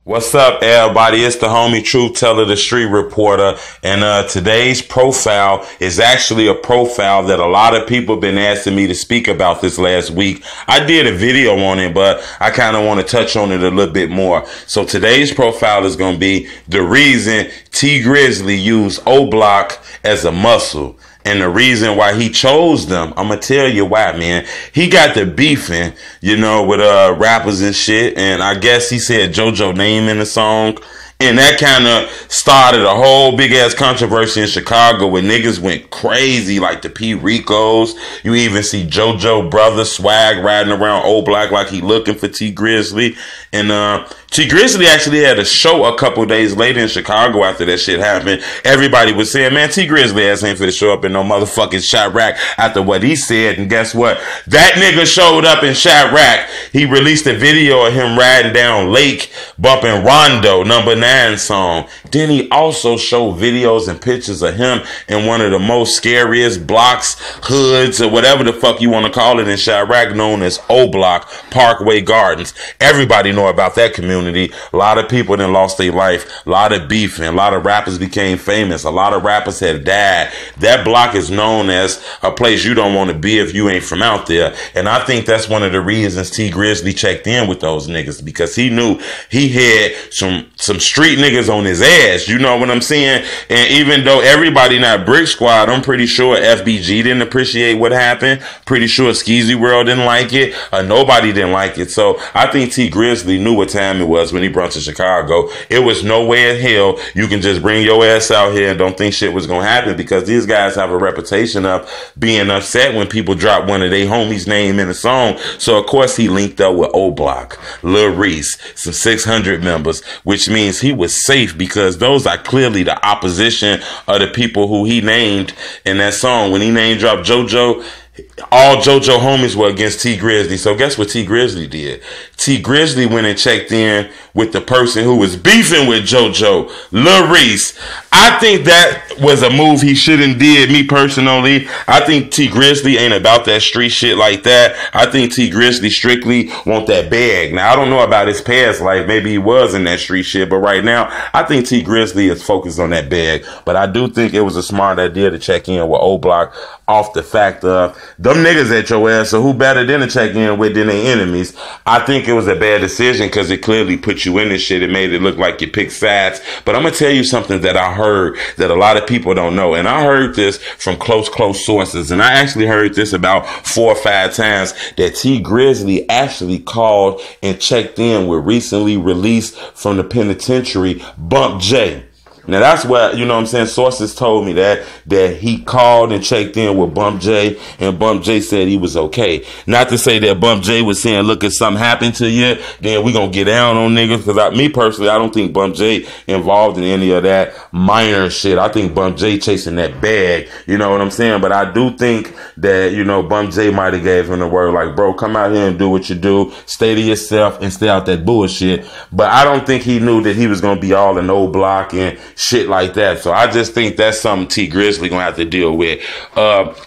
What's up, everybody? It's the homie Truth Teller, the street reporter, and today's profile is actually a profile that a lot of people have been asking me to speak about this last week. I did a video on it, but I kind of want to touch on it a little bit more. So today's profile is going to be the reason Grizzly used Oblock as a muscle. And the reason why he chose them, I'm going to tell you why, man. He got the beefing, with rappers and shit. And I guess he said JoJo name in the song. And that kind of started a whole big ass controversy in Chicago where niggas went crazy, like the P. Ricos. You even see JoJo brother Swag riding around Oblock like he looking for T Grizzly. And T Grizzly actually had a show a couple days later in Chicago after that shit happened. Everybody was saying, man, T Grizzly ass ain't finna show up in no motherfucking Chirac after what he said. And guess what? That nigga showed up in Chirac. He released a video of him riding down Lake bumping Rondo, number 9 song. Then he also showed videos and pictures of him in one of the most scariest blocks, hoods, or whatever the fuck you want to call it in Chirac, known as Oblock, Parkway Gardens. Everybody know about that community. A lot of people then lost their life. A lot of beefing. A lot of rappers became famous. A lot of rappers have died. That block is known as a place you don't want to be if you ain't from out there. And I think that's one of the reasons T Grizzly checked in with those niggas, because he knew he had some street niggas on his ass. You know what I'm saying? And even though everybody not Brick Squad, I'm pretty sure FBG didn't appreciate what happened. Pretty sure Skeezy World didn't like it. Nobody didn't like it. So I think T Grizzly knew what time it was when he brought to Chicago. It was no way in hell you can just bring your ass out here and don't think shit was gonna happen, because these guys have a reputation of being upset when people drop one of their homies' name in a song. So of course he linked up with Oblock, Lil Reese, some 600 members, which means he was safe, because those are clearly the opposition of the people who he named in that song. When he name dropped JoJo, all JoJo homies were against T Grizzly. So guess what T Grizzly did? T Grizzly went and checked in with the person who was beefing with JoJo, Lil Reese. I think that was a move he shouldn't did, me personally. I think T Grizzly ain't about that street shit like that. I think T Grizzly strictly want that bag. Now, I don't know about his past life. Maybe he was in that street shit. But right now, I think T Grizzly is focused on that bag. But I do think it was a smart idea to check in with Oblock off the fact of them niggas at your ass, so who better than to check in with than their enemies? I think it was a bad decision because it clearly put you in this shit. It made it look like you picked sides. But I'm going to tell you something that I heard that a lot of people don't know. And I heard this from close sources. And I actually heard this about 4 or 5 times, that T Grizzly actually called and checked in with recently released from the penitentiary Bump J. Now that's what, sources told me that he called and checked in with Bump J, and Bump J said he was okay. Not to say that Bump J was saying, look, if something happened to you, then we gonna get down on niggas, because me personally, I don't think Bump J involved in any of that minor shit. I think Bump J chasing that bag, you know what I'm saying? But I do think that, Bump J might have gave him the word like, bro, come out here and do what you do, stay to yourself and stay out that bullshit. But I don't think he knew that he was gonna be all in Oblock and shit like that. So I just think that's something T Grizzly gonna have to deal with.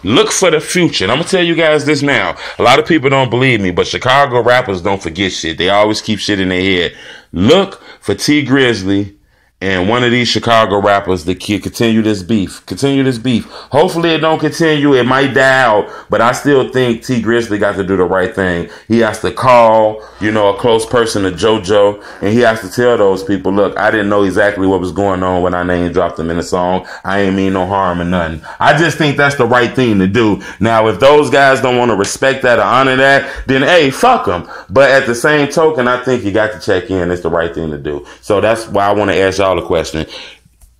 Look for the future. And I'm gonna tell you guys this now. A lot of people don't believe me, but Chicago rappers don't forget shit. They always keep shit in their head. Look for T Grizzly and one of these Chicago rappers to continue this beef. Continue this beef. Hopefully it don't continue. It might die out. But I still think T Grizzly got to do the right thing. He has to call, a close person to JoJo. And he has to tell those people, look, I didn't know exactly what was going on when I name dropped them in the song. I ain't mean no harm or nothing. I just think that's the right thing to do. Now, if those guys don't want to respect that or honor that, then, hey, fuck them. But at the same token, I think you got to check in. It's the right thing to do. So that's why I want to ask y'all a question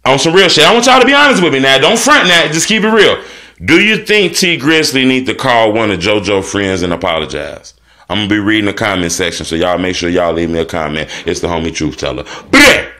on some real shit. I want y'all to be honest with me now. Don't front that. Just keep it real. Do you think T Grizzly need to call one of JoJo friends and apologize? I'm going to be reading the comment section, so y'all make sure y'all leave me a comment. It's the homie Truth Teller. Bleh!